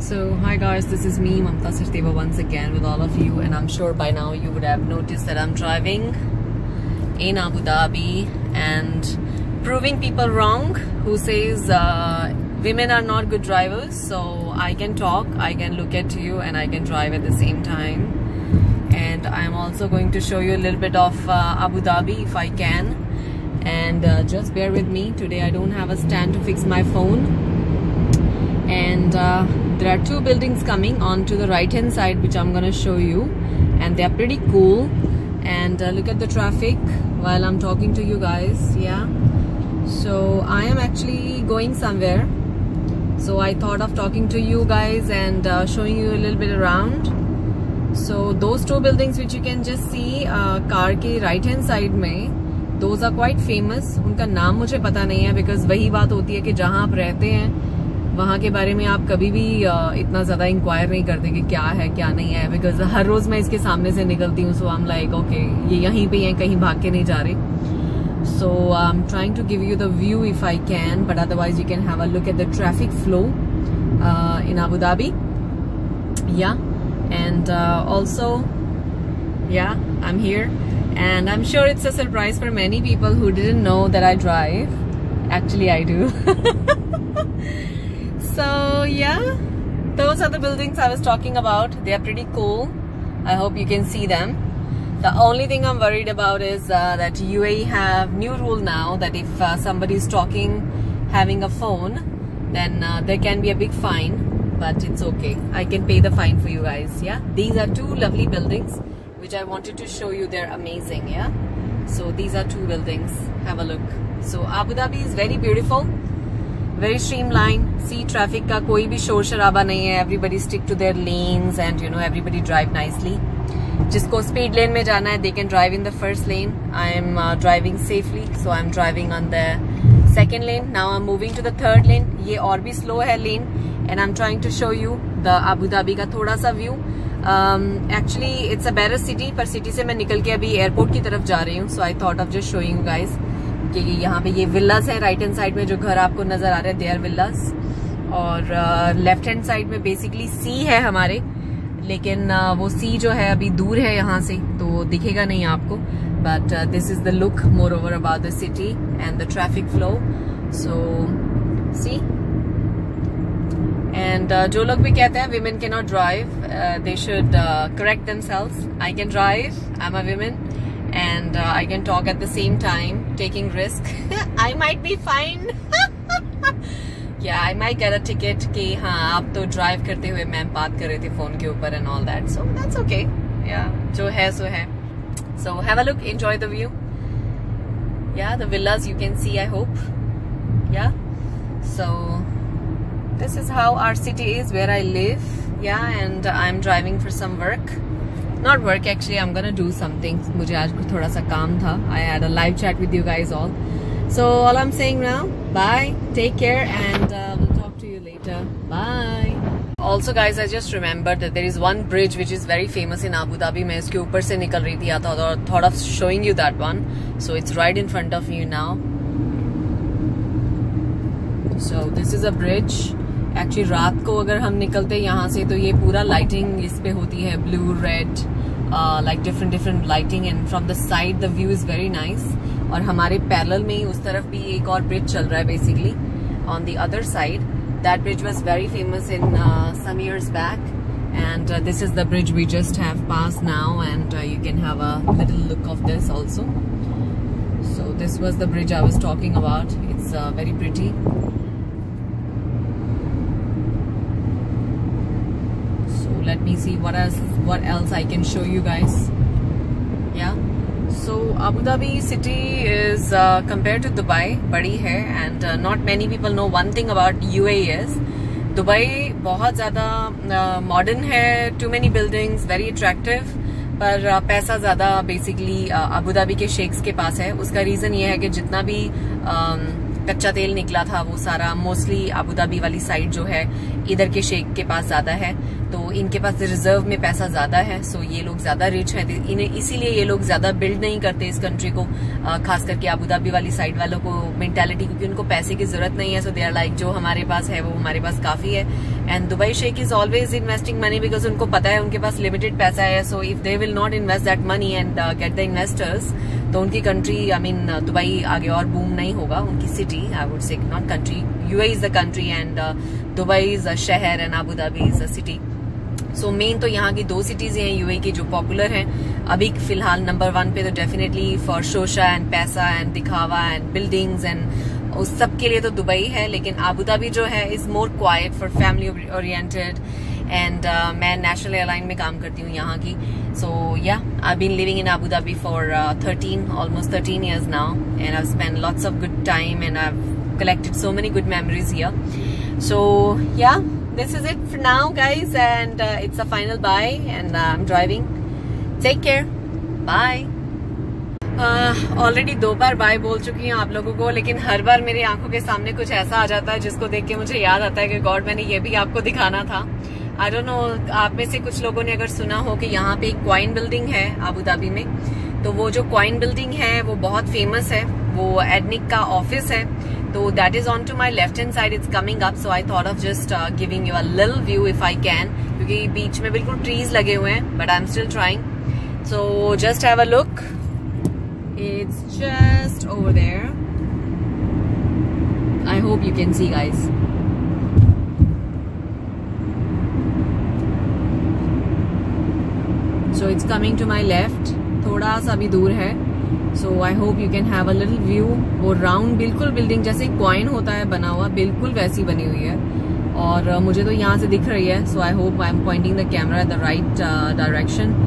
So hi guys, this is me Mamta Sachdeva once again with all of you, and I'm sure by now you would have noticed that I'm driving in Abu Dhabi and proving people wrong who says women are not good drivers. So I can talk, I can look at you, and I can drive at the same time. And I'm also going to show you a little bit of Abu Dhabi if I can. And just bear with me, today I don't have a stand to fix my phone. And there are two buildings coming onto the right hand side which I'm gonna show you, and they are pretty cool. And look at the traffic while I'm talking to you guys. Yeah, so I am actually going somewhere, so I thought of talking to you guys and showing you a little bit around. So those two buildings which you can just see car के right hand side में, those are quite famous. उनका नाम मुझे पता नहीं है, because वही बात होती है कि जहाँ आप रहते हैं वहाँ के बारे में आप कभी भी इतना ज्यादा इंक्वायर नहीं करते कि क्या है क्या नहीं है, बिकॉज हर रोज मैं इसके सामने से निकलती हूँ. सो आई एम लाइक ओके, ये यहीं पे हैं, कहीं भाग के नहीं जा रहे. So I am trying to give you the view if I can, but otherwise you can have a look at the traffic flow in Abu Dhabi. Yeah, and also yeah, I'm here, and I'm sure it's a surprise for many people who didn't know that I drive. Actually I do. So yeah, those are the buildings I was talking about. They are pretty cool. I hope you can see them. The only thing I'm worried about is that UAE have new rule now that if somebody is talking having a phone, then there can be a big fine, but it's okay. I can pay the fine for you guys. Yeah, these are two lovely buildings which I wanted to show you. They're amazing. Yeah, so these are two buildings. Have a look. So Abu Dhabi is very beautiful, very streamlined. See, traffic का कोई भी शोर शराबा नहीं है. Everybody stick to their lanes and you know everybody drive nicely. जिसको speed lane में जाना है, they can drive in the first lane. I am driving safely, so I am driving on the second lane. Now I'm moving to the third lane. ये और भी slow है lane, and I'm trying to show you the Abu Dhabi का थोड़ा सा view. Actually it's a better city, पर city से मैं निकल के अभी airport की तरफ जा रही हूँ. So I thought of just showing you guys कि यहाँ पे ये विल्लास है. राइट हैंड साइड में जो घर आपको नजर आ रहे हैं, दे आर विल्लास. और लेफ्ट हैंड साइड में बेसिकली सी है हमारे, लेकिन वो सी जो है अभी दूर है यहाँ से, तो दिखेगा नहीं आपको. But this is the look more over about the city and the traffic flow. So see, and जो लोग भी कहते हैं women can not drive, they should correct themselves. I can drive, I am a women, and I can talk at the same time, taking risk. I might be fined. Yeah, I might get a ticket कि हाँ आप तो drive करते हुए ma'am बात कर रहे थे फोन के ऊपर and all that. So that's okay. Yeah, जो है सो है. So have a look, enjoy the view. Yeah, the villas you can see, I hope. Yeah. So this is how our city is, where I live. Yeah, and I'm driving for some work. Not work, actually I'm gonna do something. मुझे आज थोड़ा सा काम था. I had a live chat with you guys all. So all I'm saying now, bye, take care, and we'll talk to you later. Bye. Also guys, I just remembered that there is one bridge which is very famous in Abu Dhabi. मैं इसके ऊपर से निकल रही थी, I thought of showing you that one. So it's right in front of you now. So this is a bridge. Actually रात को अगर हम निकलते यहाँ से तो ये पूरा लाइटिंग इस पे होती है, blue red, like different lighting, and from the side the view is very nice. और हमारे पैरेलल में ही उस तरफ भी एक और ब्रिज चल रहा है basically on the other side. That bridge was very famous in some years back, and this is the bridge we just have pass now, and you can have a little look of this also. So this was the bridge I was talking about. It's very pretty. Let me see what else I can show you guys. Yeah, so Abu Dhabi city is compared to Dubai बड़ी है, and not many people know one thing about UAE is Dubai बहुत ज़्यादा modern है, too many buildings, very attractive, पर पैसा ज़्यादा basically Abu Dhabi के sheikhs के पास है. उसका रीज़न ये है कि जितना भी कच्चा तेल निकला था वो सारा मोस्टली अबू धाबी वाली साइड जो है इधर के शेख के पास ज्यादा है, तो इनके पास रिजर्व में पैसा ज्यादा है, सो ये लोग ज्यादा रिच है, इसीलिए ये लोग ज्यादा बिल्ड नहीं करते इस कंट्री को, खास करके अबू धाबी वाली साइड वालों को मेंटालिटी, क्योंकि उनको पैसे की जरूरत नहीं है, सो दे आर लाइक जो हमारे पास है वो हमारे पास काफी है। And Dubai sheikh is always investing money because उनको पता है उनके पास लिमिटेड पैसा है, so if they will not invest that money and get the investors, तो उनकी कंट्री आई मीन दुबई आगे और बूम नहीं होगा, उनकी city, I would say not country, UAE is the country and Dubai is a शहर and Abu Dhabi is a city. So main तो यहाँ की 2 सिटीज हैं यूएई की जो पॉपुलर हैं अभी फिलहाल। नंबर 1 पे तो डेफिनेटली फॉर शोशा एंड पैसा एंड दिखावा एंड बिल्डिंग्स एंड उस सब के लिए तो दुबई है, लेकिन अबू धाबी जो है is more quite for family oriented and मैं नेशनल एयरलाइन में काम करती हूँ यहाँ की। So yeah I been living in Abu Dhabi for almost 13 years now and I've spent lots of good time and I've collected so many good memories here. So yeah, this is it for now guys and it's a final bye and I'm driving. Take care. Bye. Already 2 bar bye बोल चुकी हूँ आप लोगों को, लेकिन हर बार मेरी आंखों के सामने कुछ ऐसा आ जाता है जिसको देख के मुझे याद आता है कि गॉड मैंने ये भी आपको दिखाना था। आई डोंट नो आप में से कुछ लोगों ने अगर सुना हो कि यहाँ पे एक क्वाइन बिल्डिंग है अबू धाबी में, तो वो जो क्वाइन बिल्डिंग है वो बहुत फेमस है, वो एडनिक का ऑफिस है, तो that is on to my left hand side, it's coming up, so I thought of just giving you a little view if I can, क्योंकि बीच में बिल्कुल ट्रीज लगे हुए हैं, but I am still trying, so just have a look, it's just over there. I hope you can see guys. So it's coming to my left, थोड़ा सा भी दूर है, so I hope you can have a little view. वो round बिल्कुल building जैसे coin होता है बना हुआ, बिल्कुल वैसी बनी हुई है और मुझे तो यहाँ से दिख रही है, so I hope I'm pointing the camera at the right direction.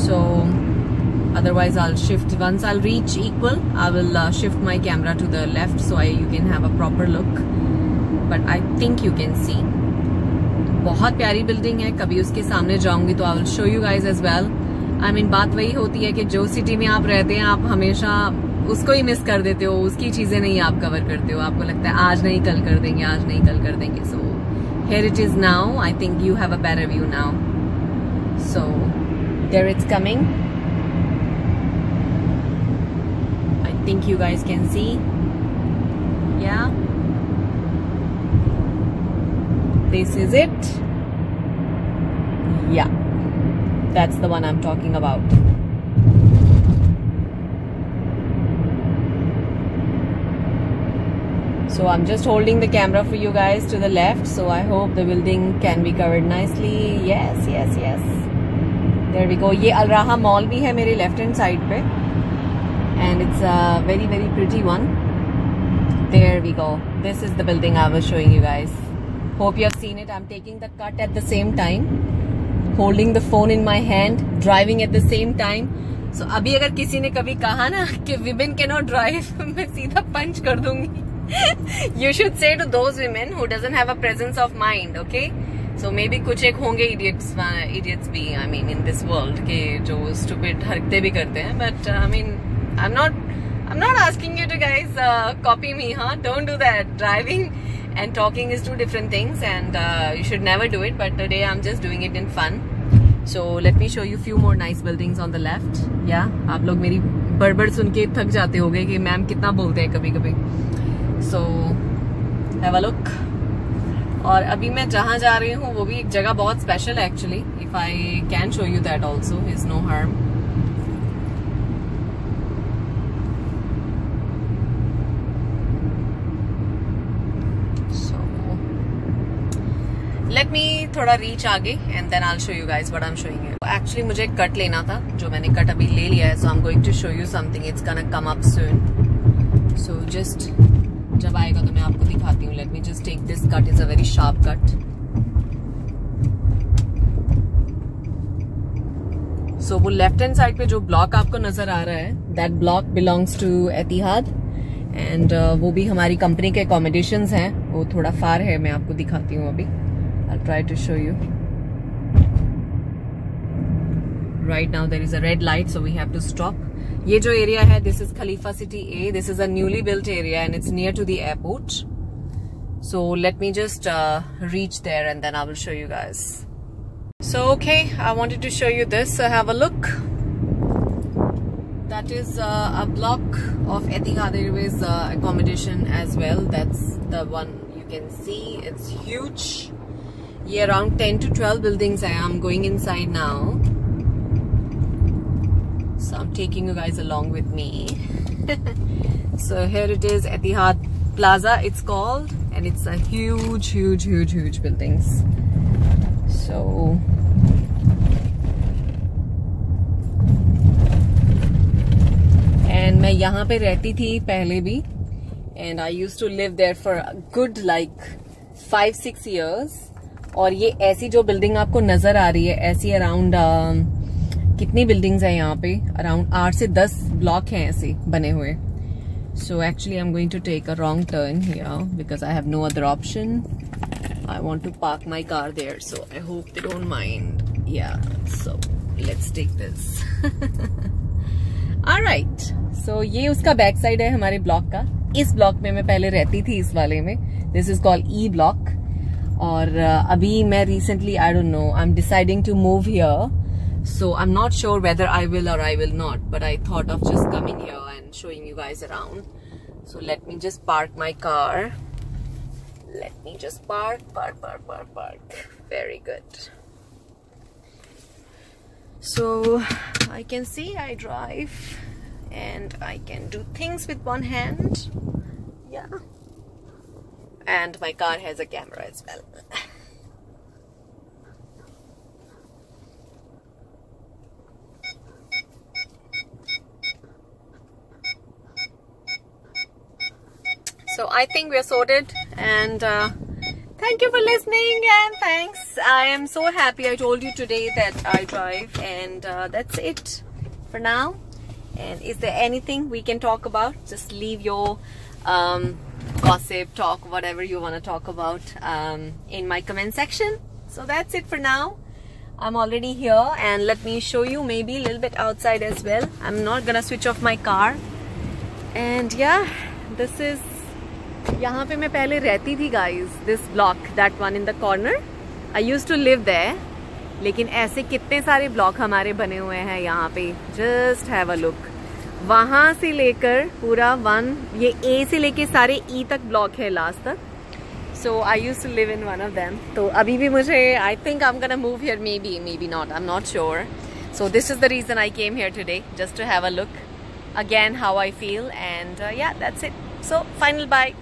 So otherwise I'll shift, once I'll reach equal I will shift my camera to the left so you can have a proper look, but I think you can see. बहुत प्यारी building है, कभी उसके सामने जाऊंगी तो I will show you guys as well. I mean बात वही होती है कि जो सिटी में आप रहते हैं आप हमेशा उसको ही मिस कर देते हो, उसकी चीजें नहीं आप कवर करते हो, आपको लगता है आज नहीं कल कर देंगे, आज नहीं कल कर देंगे, so here it is now. I think you have a better view now. So there it's coming. think you guys can see. Yeah, this is it. Yeah, that's the one I'm talking about. So I'm just holding the camera for you guys to the left, so I hope the building can be covered nicely. Yes, yes, yes. There we go. ये Al Raha Mall भी है मेरे left hand side पे, and it's a very very pretty one. There we go. This is the building I was showing you guys. Hope you have seen it. I'm taking the cut at the same time, holding the phone in my hand, driving at the same time. So अभी अगर किसी ने कभी कहा ना कि women cannot drive, मैं सीधा punch कर दूंगी. You should say to those women who doesn't have a presence of mind, okay? So maybe कुछ एक होंगे idiots भी, I mean, in this world के जो stupid हरकतें भी करते हैं. But I mean, I'm not asking you to guys copy me, huh? Don't do that. Driving and talking is two different things, and you should never do it. But today I'm just doing it in fun. So let me show you few more nice buildings on the left. Yeah, आप लोग मेरी बड़बड़ सुन के थक जाते होंगे कि ma'am कितना बोलते हैं कभी-कभी. So have a look. और अभी मैं जहाँ जा रही हूँ वो भी एक जगह बहुत स्पेशल है actually. If I can show you that also, is no harm. So let me थोड़ा reach आगे and then I'll show you guys what I'm showing you. Actually मुझे कट लेना था, जो मैंने कट अभी ले लिया है. So I'm going to show you something. It's gonna come up soon. So just जब आएगा तो मैं आपको दिखाती हूँ. Let me just take this cut. Is a very sharp cut. So वो लेफ्ट हैंड साइड पे जो ब्लॉक आपको नजर आ रहा है, that block belongs to Etihad and वो भी हमारी कंपनी के अकोमोडेशंस हैं. वो थोड़ा फार है, मैं आपको दिखाती हूँ अभी. I try to show you. Right now there is a red light, so we have to stop. ये जो एरिया है, this is Khalifa City A. This is a newly built area and it's near to the airport. So let me just reach there and then I will show you guys. So okay, I wanted to show you this, so have a look. That is a block of Etihad Airways accommodation as well. That's the one you can see. It's huge. Yeah, around 10 to 12 buildings. I am going inside now. So I'm taking you guys along with me. So here it is, Etihad Plaza it's called, and it's a huge buildings. So and मैं यहाँ पे रहती थी पहले भी, and I used to live there for a good like 5-6 years. और ये ऐसी जो बिल्डिंग आपको नजर आ रही है, ऐसी अराउंड कितनी बिल्डिंग्स हैं यहाँ पे, अराउंड 8 से 10 ब्लॉक हैं ऐसे बने हुए. So actually I'm going to take a wrong turn here because I have no other option. I want to park my car there, so I hope they don't mind. Yeah, so let's take this. Alright, so ये उसका back side है हमारे block का. इस block में मैं पहले रहती थी, इस वाले में. This is called E block. और अभी मैं recently, I don't know, I'm deciding to move here. So I'm not sure whether I will or I will not, but I thought of just coming here and showing you guys around. So let me just park my car. Let me just park. Very good. So I can see I drive and I can do things with one hand. Yeah. And my car has a camera as well. So I think we're sorted, and thank you for listening, and thanks. I am so happy I told you today that I drive, and that's it for now. And is there anything we can talk about? Just leave your gossip, talk, whatever you want to talk about in my comment section. So that's it for now. I'm already here, and let me show you maybe a little bit outside as well. I'm not gonna switch off my car. And yeah, this is यहाँ पे मैं पहले रहती थी guys. This block, that one in the corner, I used to live there. लेकिन ऐसे कितने सारे ब्लॉक हमारे बने हुए हैं यहाँ पे. Just have a look. वहाँ से लेकर पूरा ये A से लेके सारे E तक ब्लॉक है लास्ट तक. So I used to live in one of them. तो अभी भी मुझे, I think I'm gonna move here, maybe not, I'm not sure. So this is the reason I came here today, just to have a look again how I feel, and yeah, that's it. So final bye.